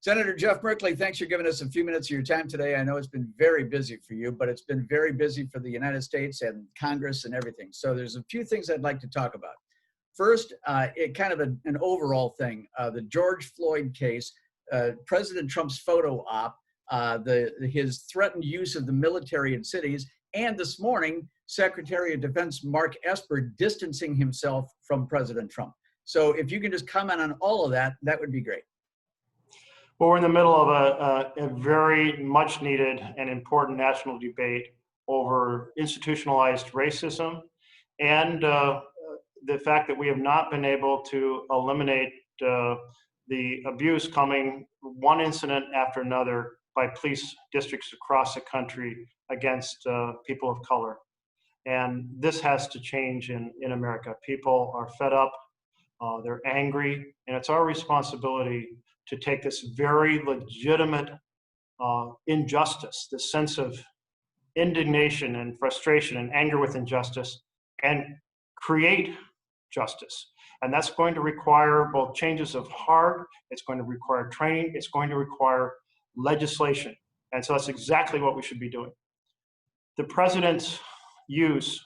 Senator Jeff Merkley, thanks for giving us a few minutes of your time today. I know it's been very busy for you, but it's been very busy for the United States and Congress and everything. So there's a few things I'd like to talk about. First, an overall thing, the George Floyd case, President Trump's photo op, his threatened use of the military in cities, and this morning, Secretary of Defense Mark Esper distancing himself from President Trump. So if you can just comment on all of that, that would be great. Well, we're in the middle of a very much needed and important national debate over institutionalized racism and the fact that we have not been able to eliminate the abuse coming one incident after another by police districts across the country against people of color. And this has to change in America. People are fed up, they're angry, and it's our responsibility to take this very legitimate injustice, this sense of indignation and frustration and anger with injustice, and create justice. And that's going to require both changes of heart, it's going to require training, it's going to require legislation. And so that's exactly what we should be doing. The president's use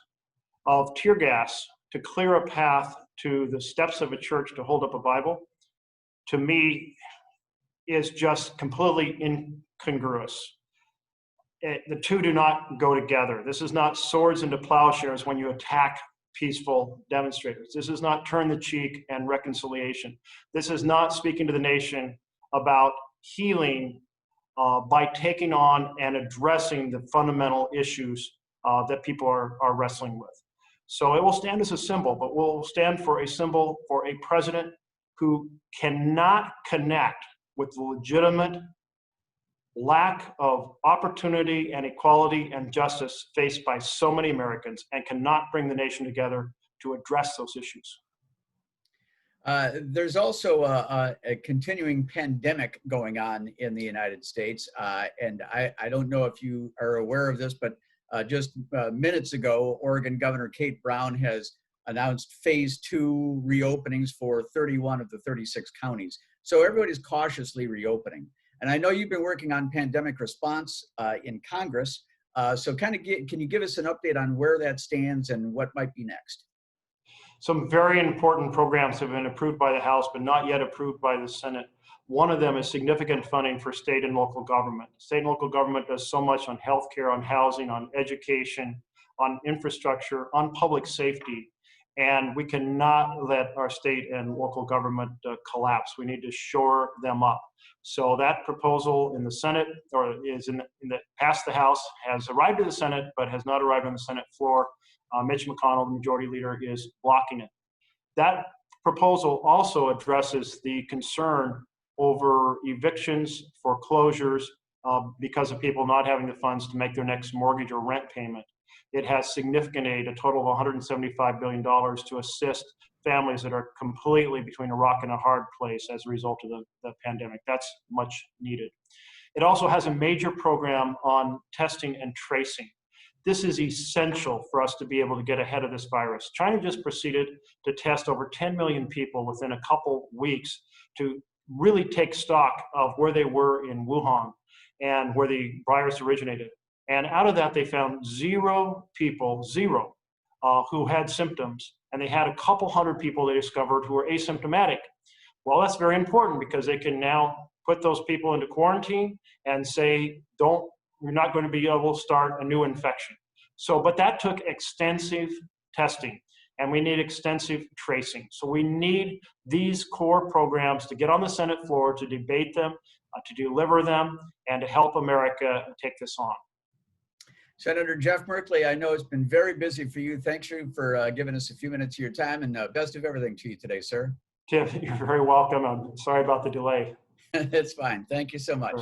of tear gas to clear a path to the steps of a church to hold up a Bible, to me, is just completely incongruous. The two do not go together. This is not swords into plowshares when you attack peaceful demonstrators. This is not turn the cheek and reconciliation. This is not speaking to the nation about healing by taking on and addressing the fundamental issues that people are wrestling with. So it will stand as a symbol, but will stand for a symbol for a president who cannot connect with the legitimate lack of opportunity and equality and justice faced by so many Americans and cannot bring the nation together to address those issues. There's also a continuing pandemic going on in the United States. And I don't know if you are aware of this, but just minutes ago, Oregon Governor Kate Brown has announced phase 2 reopenings for 31 of the 36 counties. So everybody's cautiously reopening. And I know you've been working on pandemic response in Congress. So can you give us an update on where that stands and what might be next? Some very important programs have been approved by the House, but not yet approved by the Senate. One of them is significant funding for state and local government. State and local government does so much on healthcare, on housing, on education, on infrastructure, on public safety. And we cannot let our state and local government collapse. We need to shore them up. So that proposal in the Senate, or is past the House, has arrived to the Senate, but has not arrived on the Senate floor. Mitch McConnell, the majority leader, is blocking it. That proposal also addresses the concern over evictions, foreclosures, because of people not having the funds to make their next mortgage or rent payment. It has significant aid, a total of $175 billion to assist families that are completely between a rock and a hard place as a result of the pandemic. That's much needed. It also has a major program on testing and tracing. This is essential for us to be able to get ahead of this virus. China just proceeded to test over 10 million people within a couple weeks to really take stock of where they were in Wuhan and where the virus originated. And out of that, they found zero people, who had symptoms. And they had a couple hundred people they discovered who were asymptomatic. Well, that's very important because they can now put those people into quarantine and say, you're not going to be able to start a new infection. So, but that took extensive testing and we need extensive tracing. So we need these core programs to get on the Senate floor, to debate them, to deliver them, and to help America take this on. Senator Jeff Merkley, I know it's been very busy for you. Thanks for giving us a few minutes of your time, and best of everything to you today, sir. Tim, you're very welcome. I'm sorry about the delay. It's fine. Thank you so much.